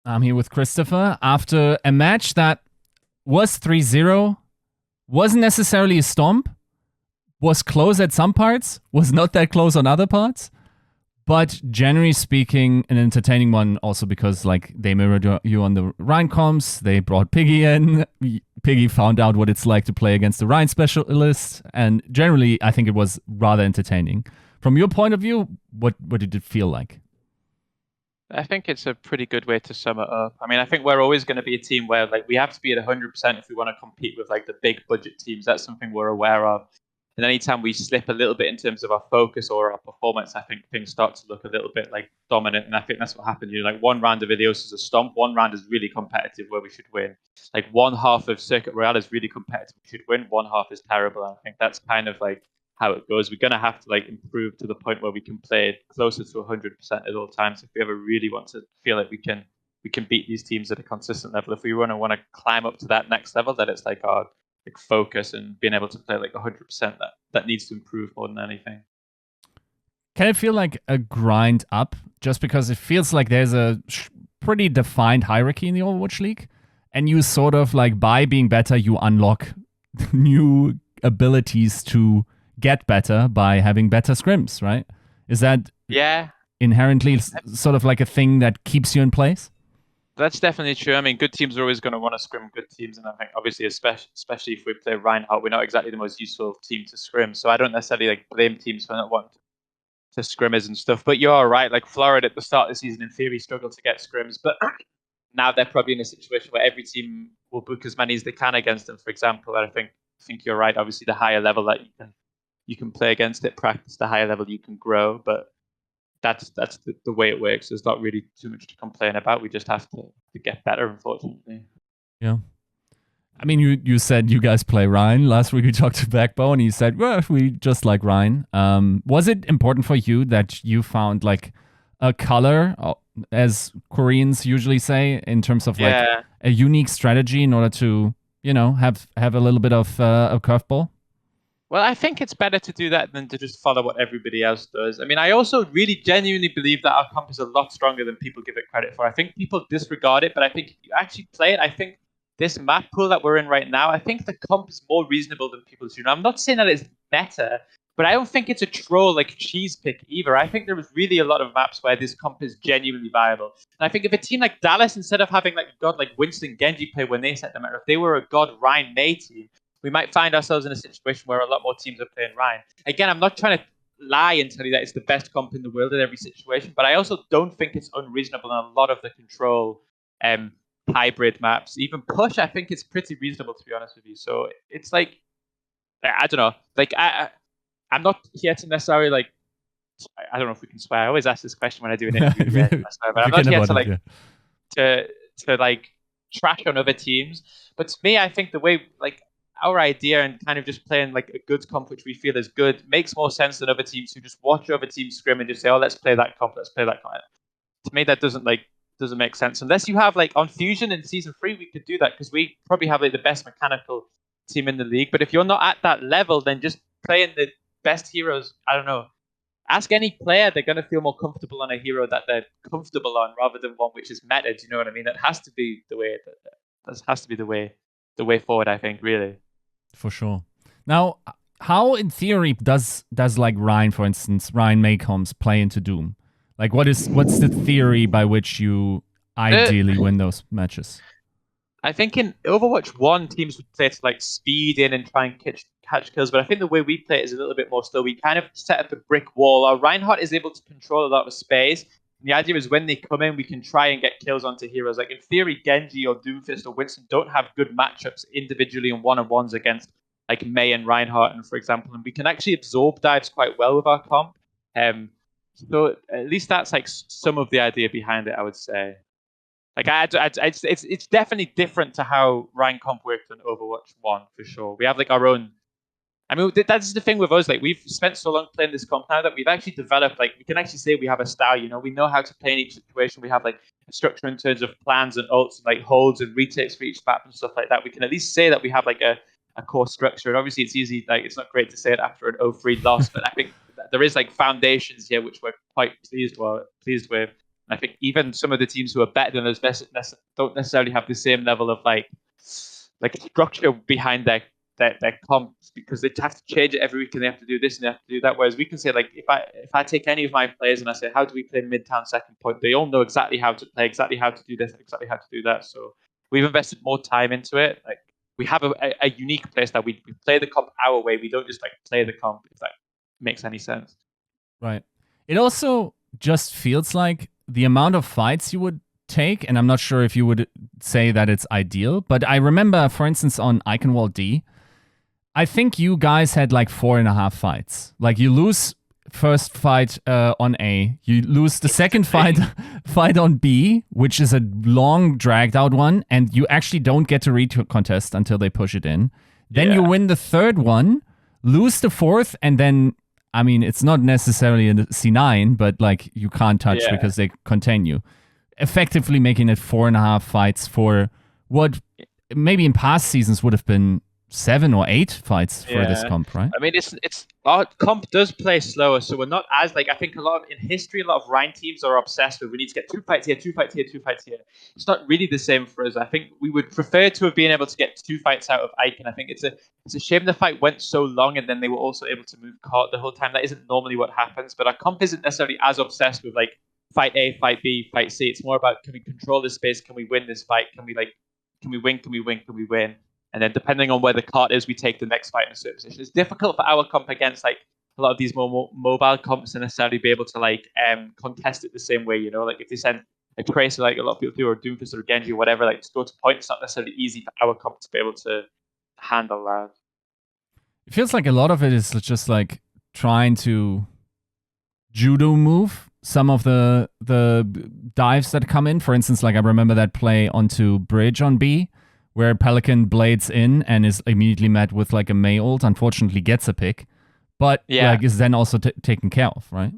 I'm here with ChrisTFer after a match that was 3-0, wasn't necessarily a stomp, was close at some parts, was not that close on other parts, but generally speaking, an entertaining one also because like they mirrored you on the Rhine comps, they brought Piggy in, Piggy found out what it's like to play against the Rhine specialist, and generally I think it was rather entertaining. From your point of view, what did it feel like? I think it's a pretty good way to sum it up. I mean, I think we're always going to be a team where like we have to be at 100% if we want to compete with like the big budget teams. That's something we're aware of. And anytime we slip a little bit in terms of our focus or our performance, I think things start to look a little bit like dominant. And I think that's what happened. You know, like one round of Ilios is a stomp, one round is really competitive where we should win. Like one half of Circuit Royale is really competitive, we should win. One half is terrible. And I think that's kind of like how it goes. We're going to have to like improve to the point where we can play closer to 100% at all times if we ever really want to feel like we can beat these teams at a consistent level. If we want to climb up to that next level, then it's like our like focus and being able to play like 100% that needs to improve more than anything. Can it feel like a grind up just because it feels like there's a pretty defined hierarchy in the Overwatch League, and you sort of like by being better you unlock new abilities to get better by having better scrims, right? Is that inherently sort of like a thing that keeps you in place? That's definitely true. I mean, good teams are always going to want to scrim good teams, and I think obviously, especially if we play Reinhardt, we're not exactly the most useful team to scrim. So I don't necessarily like blame teams for not wanting to scrimmers and stuff. But you're right. Like Florida at the start of the season, in theory, struggled to get scrims, but now they're probably in a situation where every team will book as many as they can against them. For example, and I think you're right. Obviously, the higher level that you can play against it, practice, the higher level you can grow. But that's the way it works. There's not really too much to complain about. We just have to get better, unfortunately. Yeah. I mean, you said you guys play Ryan. Last week we talked to Backbone, and you said, well, we just like Ryan. Was it important for you that you found like a color, as Koreans usually say, in terms of like a unique strategy in order to, you know, have a little bit of a curveball? Well, I think it's better to do that than to just follow what everybody else does. I mean, I also really genuinely believe that our comp is a lot stronger than people give it credit for. I think people disregard it, but I think if you actually play it, I think this map pool that we're in right now, I think the comp is more reasonable than people assume. I'm not saying that it's better, but I don't think it's a troll like cheese pick either. I think there was really a lot of maps where this comp is genuinely viable. And I think if a team like Dallas, instead of having like a god like Winston Genji play when they set them out, if they were a god Ryan May team, we might find ourselves in a situation where a lot more teams are playing Ryan. Again, I'm not trying to lie and tell you that it's the best comp in the world in every situation, but I also don't think it's unreasonable in a lot of the control hybrid maps. Even push, I think it's pretty reasonable, to be honest with you. So it's like, I don't know. Like, I'm not here to necessarily like, I don't know if we can swear. I always ask this question when I do an interview. But I'm not here to like, to like trash on other teams. But to me, I think the way like our idea and kind of just playing like a good comp which we feel is good makes more sense than other teams who just watch other teams scrim and just say, oh, let's play that comp, let's play that comp. To me, that doesn't make sense unless you have like on Fusion in season 3 we could do that because we probably have like the best mechanical team in the league. But if you're not at that level, then just playing the best heroes, I don't know, ask any player, they're going to feel more comfortable on a hero that they're comfortable on rather than one which is meta. Do you know what I mean? That has to be the way. That has to be the way forward, I think, really. For sure. Now, how in theory does like Ryan, for instance, Ryan Maycombs play into Doom? Like, what's the theory by which you ideally win those matches? I think in Overwatch 1, teams would play to like speed in and try and catch kills, but I think the way we play it is a little bit more slow. We kind of set up a brick wall. Our Reinhardt is able to control a lot of space. And the idea is when they come in, we can try and get kills onto heroes. Like in theory, Genji or Doomfist or Winston don't have good matchups individually and one-on-ones against like May and Reinhardt, and for example, and we can actually absorb dives quite well with our comp. So at least that's like some of the idea behind it, I would say. Like it's definitely different to how Ryan comp worked on Overwatch 1 for sure. We have like our own. I mean, that's the thing with us. Like we've spent so long playing this comp now that we've actually developed. Like we can actually say we have a style. You know, we know how to play in each situation. We have like a structure in terms of plans and ults, and like holds and retakes for each map and stuff like that. We can at least say that we have like a core structure. And obviously, it's easy. Like it's not great to say it after an 0-3 loss, but I think there is like foundations here which we're quite pleased with. I think even some of the teams who are better than us don't necessarily have the same level of like structure behind their comps, because they have to change it every week and they have to do this and they have to do that. Whereas we can say, like, if I take any of my players and I say, how do we play Midtown second point? They all know exactly how to play, exactly how to do this, exactly how to do that. So we've invested more time into it. Like, we have a unique play style. We play the comp our way. We don't just like play the comp, if that makes any sense. Right. It also just feels like the amount of fights you would take, and I'm not sure if you would say that it's ideal, but I remember, for instance, on Iconwall D, I think you guys had like 4.5 fights. Like, you lose first fight on A, you lose the second fight on B, which is a long dragged out one, and you actually don't get to contest until they push it in. Then you win the third one, lose the fourth, and then, I mean, it's not necessarily a C9, but like, you can't touch because they contain you, effectively making it 4.5 fights for what maybe in past seasons would have been 7 or 8 fights for this comp, right? I mean, it's our comp does play slower, so we're not as, like, I think a lot of Rhine teams are obsessed with, we need to get 2 fights here, 2 fights here, 2 fights here. It's not really the same for us. I think we would prefer to have been able to get 2 fights out of Icon. I think it's a shame the fight went so long and then they were also able to move court the whole time. That isn't normally what happens, but our comp isn't necessarily as obsessed with, like, fight A, fight B, fight C. It's more about, can we control this space? Can we win this fight? Can we win? And then depending on where the card is, we take the next fight in a certain position. It's difficult for our comp against like a lot of these more mobile comps to necessarily be able to like contest it the same way. You know, like if they send a Tracer, like a lot of people do, or Doomfist or Genji or whatever, like to go to point, it's not necessarily easy for our comp to be able to handle that. It feels like a lot of it is just like trying to judo move some of the dives that come in. For instance, like I remember that play onto Bridge on B, where Pelican blades in and is immediately met with like a Mei ult, unfortunately gets a pick, but like is then also taken care of, right?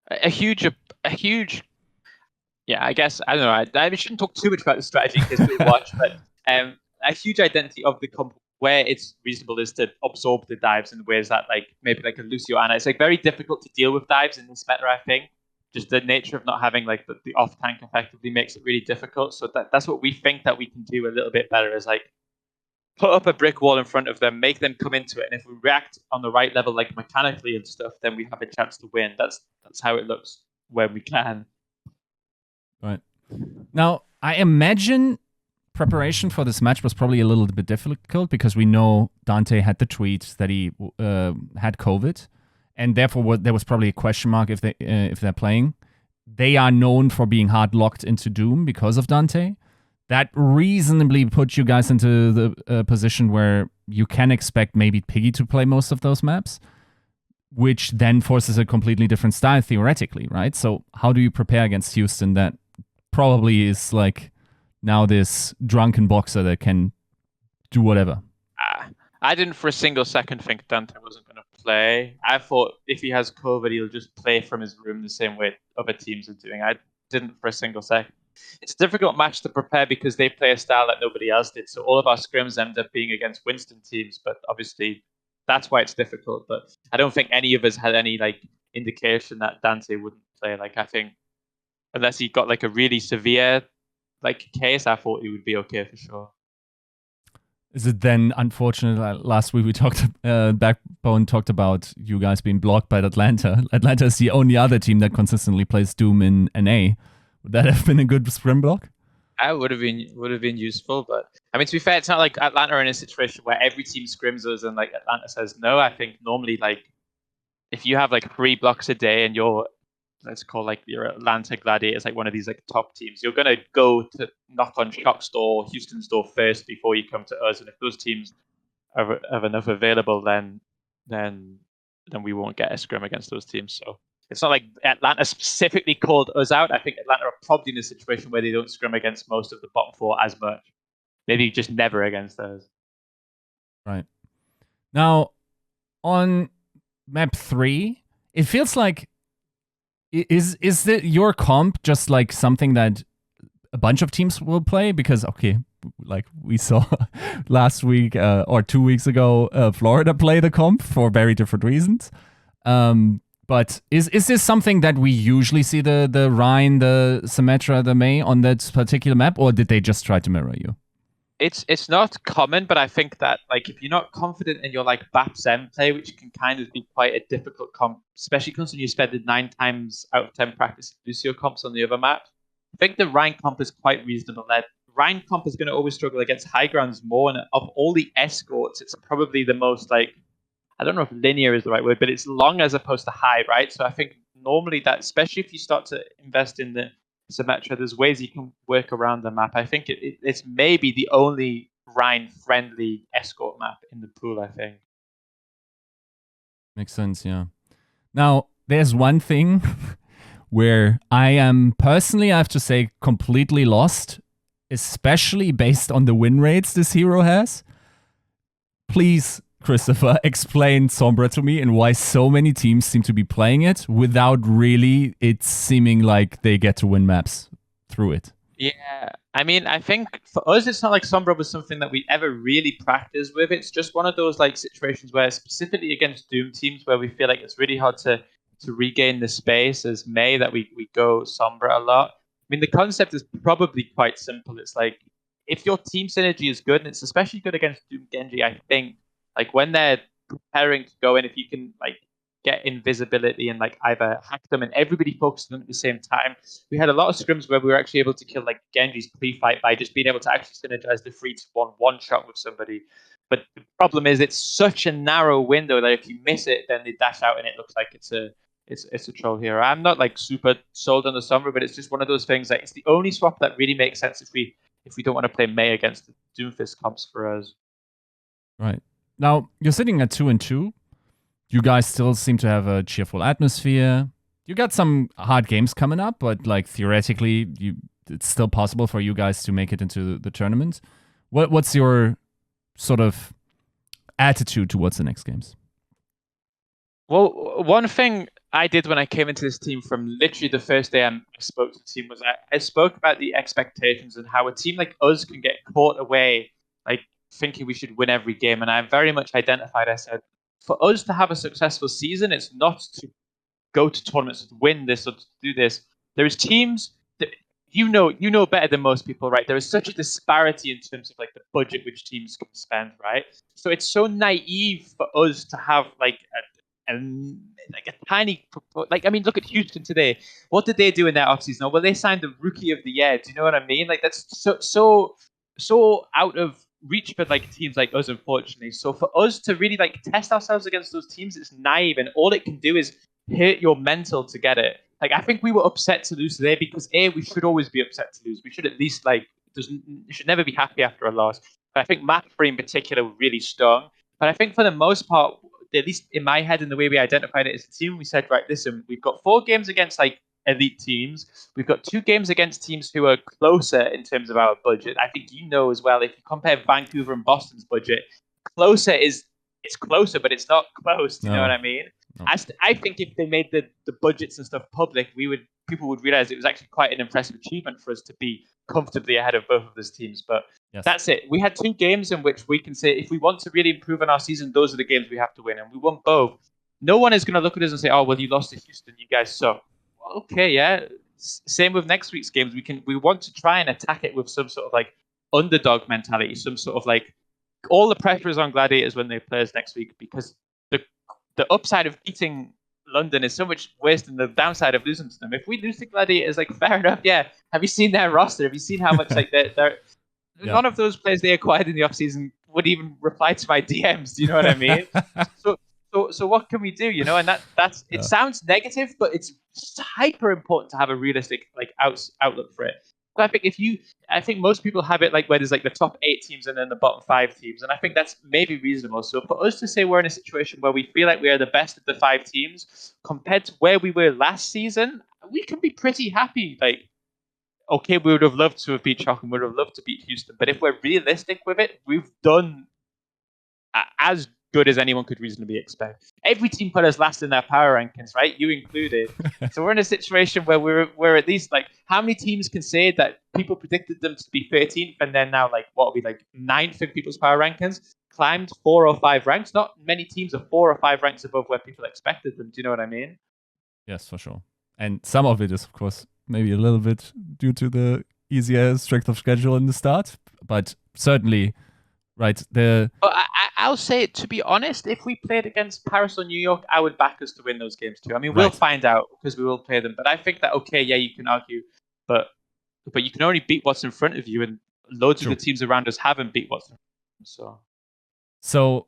A huge, I guess, I don't know, I shouldn't talk too much about the strategy because we watch, but a huge identity of the comp where it's reasonable is to absorb the dives in ways that like maybe like a Lucio Ana. It's like very difficult to deal with dives in this meta, I think. Just the nature of not having like the off tank effectively makes it really difficult. So that's what we think that we can do a little bit better, is like put up a brick wall in front of them, make them come into it, and if we react on the right level, like mechanically and stuff, then we have a chance to win. That's how it looks when we can. Right. Now, I imagine preparation for this match was probably a little bit difficult because we know Dante had the tweet that he had COVID. And therefore, there was probably a question mark if they're playing. They are known for being hard locked into Doom because of Dante. That reasonably put you guys into the position where you can expect maybe Piggy to play most of those maps, which then forces a completely different style theoretically, right? So how do you prepare against Houston that probably is like now this drunken boxer that can do whatever? I didn't for a single second think Dante wasn't going to play. I thought if he has COVID, he'll just play from his room the same way other teams are doing. I didn't for a single second. It's a difficult match to prepare because they play a style that nobody else did. So all of our scrims end up being against Winston teams, but obviously that's why it's difficult. But I don't think any of us had any like indication that Dante wouldn't play. Like I think unless he got like a really severe like case, I thought he would be okay for sure. Is it then unfortunate? Last week we talked, Backbone talked about you guys being blocked by Atlanta. Atlanta is the only other team that consistently plays Doom in NA. Would that have been a good scrim block? I would have been useful, but I mean, to be fair, it's not like Atlanta are in a situation where every team scrims us and like Atlanta says no. I think normally like if you have like 3 blocks a day and you're, let's call like your Atlanta Gladiators, like one of these like top teams, you're gonna go to knock on Shock's door, Houston's door first before you come to us. And if those teams have enough available, then we won't get a scrim against those teams. So it's not like Atlanta specifically called us out. I think Atlanta are probably in a situation where they don't scrim against most of the bottom 4 as much. Maybe just never against us. Right. Now, on map 3, it feels like Is your comp just like something that a bunch of teams will play? Because, okay, like we saw last week or 2 weeks ago, Florida play the comp for very different reasons. But is this something that we usually see the Rhine, the Symmetra, the May on that particular map, or did they just try to mirror you? It's not common, but I think that like if you're not confident in your like BAP Zen play, which can kind of be quite a difficult comp, especially considering you spend 9 times out of 10 practice Lucio comps on the other map. I think the Rhine comp is quite reasonable. That Rhine comp is going to always struggle against high grounds more, and of all the escorts, it's probably the most like I don't know if linear is the right word, but it's long as opposed to high, right? So I think normally that, especially if you start to invest in the Symmetra, there's ways you can work around the map. I think it's maybe the only Rhine-friendly escort map in the pool, I think. Makes sense, yeah. Now, there's one thing where I am personally, I have to say, completely lost, especially based on the win rates this hero has. Please, ChrisTFer, explain Sombra to me and why so many teams seem to be playing it without really it seeming like they get to win maps through it. Yeah, I mean, I think for us, it's not like Sombra was something that we ever really practiced with. It's just one of those like situations where, specifically against Doom teams, where we feel like it's really hard to regain the space as May that we go Sombra a lot. I mean, the concept is probably quite simple. It's like if your team synergy is good, and it's especially good against Doom Genji, I think, like when they're preparing to go in, if you can like get invisibility and like either hack them and everybody focuses on them at the same time. We had a lot of scrims where we were actually able to kill like Genji's pre-fight by just being able to actually synergize the 3-1 one shot with somebody. But the problem is it's such a narrow window that if you miss it, then they dash out and it looks like it's a troll hero. I'm not like super sold on the Sombra, but it's just one of those things that it's the only swap that really makes sense if we don't want to play May against the Doomfist comps for us. Right. Now, you're sitting at 2-2. You guys still seem to have a cheerful atmosphere. You got some hard games coming up, but like theoretically, it's still possible for you guys to make it into the tournament. What's your sort of attitude towards the next games? Well, one thing I did when I came into this team from literally the first day I spoke to the team was I spoke about the expectations and how a team like us can get caught away, like thinking we should win every game. And I very much identified, I said, for us to have a successful season, it's not to go to tournaments to win this or to do this. There's teams that you know better than most people, right? There is such a disparity in terms of like the budget which teams can spend, right? So it's so naive for us to have like a tiny, like I mean, look at Houston today. What did they do in their offseason? Well, they signed the rookie of the year. Do you know what I mean? Like that's so out of reach for like teams like us, unfortunately. So for us to really like test ourselves against those teams, it's naive, and all it can do is hurt your mental to get it. Like I think we were upset to lose today because we should always be upset to lose. We should at least like should never be happy after a loss. But I think map 3 in particular really stung. But I think for the most part, at least in my head and the way we identified it as a team, we said, right, listen, we've got 4 games against like elite teams. We've got 2 games against teams who are closer in terms of our budget. I think you know as well, if you compare Vancouver and Boston's budget, closer is it's closer, but it's not close. Do you know what I mean? No. I think if they made the budgets and stuff public, people would realize it was actually quite an impressive achievement for us to be comfortably ahead of both of those teams. But yes, that's it. We had 2 games in which we can say if we want to really improve on our season, those are the games we have to win, and we won both. No one is going to look at us and say, "Oh, well, you lost to Houston. You guys suck." Okay, yeah. Same with next week's games. We want to try and attack it with some sort of like underdog mentality, some sort of like all the pressure is on Gladiators when they play us next week because the upside of beating London is so much worse than the downside of losing to them. If we lose to Gladiators, like fair enough, yeah. Have you seen their roster? Have you seen how much like they're yeah. None of those players they acquired in the offseason would even reply to my DMs. Do you know what I mean? So what can we do? You know, and that's it sounds negative, but it's hyper important to have a realistic like outlook for it. So I think most people have it like where there's like the top 8 teams and then the bottom 5 teams, and I think that's maybe reasonable. So for us to say we're in a situation where we feel like we are the best of the 5 teams compared to where we were last season, we can be pretty happy. Like, okay, we would have loved to have beat Chalk and we would have loved to beat Houston, but if we're realistic with it, we've done as good as anyone could reasonably expect. Every team put us last in their power rankings, right? You included. So we're in a situation where we're at least like, how many teams can say that people predicted them to be 13th and then now like what will be like 9th in people's power rankings, climbed 4 or 5 ranks? Not many teams are 4 or 5 ranks above where people expected them. Do you know what I mean? Yes, for sure. And some of it is, of course, maybe a little bit due to the easier strength of schedule in the start, but certainly, right, But I'll say, to be honest, if we played against Paris or New York, I would back us to win those games too. I mean, we'll Right. find out because we will play them. But I think that, okay, yeah, you can argue, but you can only beat what's in front of you, and loads True. of the teams around us haven't beat what's in front of them. So,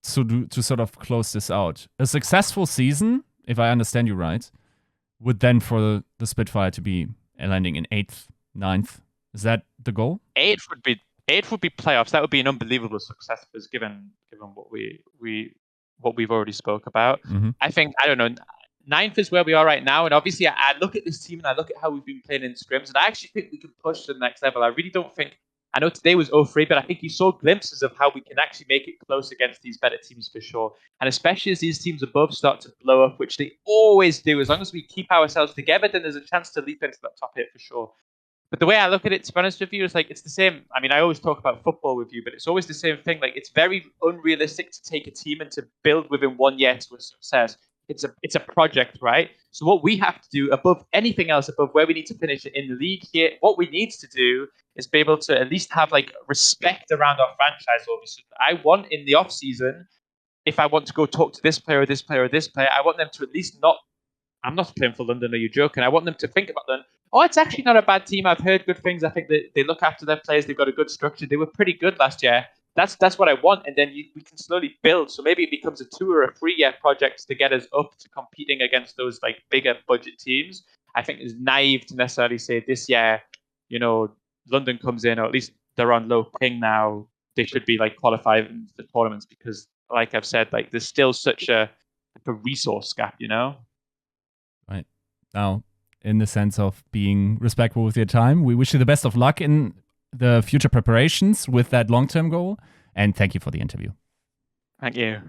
to sort of close this out, a successful season, if I understand you right, would then for the Spitfire to be landing in 8th, 9th. Is that the goal? 8th would be playoffs. That would be an unbelievable success for us, given what we've already spoke about. Mm-hmm. I think, I don't know, 9th is where we are right now, and obviously I look at this team and I look at how we've been playing in scrims, and I actually think we can push to the next level. I really don't think. I know today was 0-3, but I think you saw glimpses of how we can actually make it close against these better teams for sure. And especially as these teams above start to blow up, which they always do, as long as we keep ourselves together, then there's a chance to leap into that top 8 for sure. But the way I look at it, to be honest with you, is like it's the same. I mean, I always talk about football with you, but it's always the same thing. Like, it's very unrealistic to take a team and to build within 1 year to a success. It's a project, right? So what we have to do above anything else, above where we need to finish in the league here, what we need to do is be able to at least have like respect around our franchise. Obviously, I want in the off season, if I want to go talk to this player or this player or this player, I want them to at least not. I'm not playing for London. Are you joking? I want them to think about them. Oh, it's actually not a bad team. I've heard good things. I think that they look after their players. They've got a good structure. They were pretty good last year. That's what I want. And then we can slowly build. So maybe it becomes a 2 or a 3 year project to get us up to competing against those like bigger budget teams. I think it's naive to necessarily say this year, London comes in, or at least they're on low ping now. They should be like qualifying for tournaments because, like I've said, like there's still such a resource gap, Right. Now, in the sense of being respectful with your time, we wish you the best of luck in the future preparations with that long-term goal. And thank you for the interview. Thank you.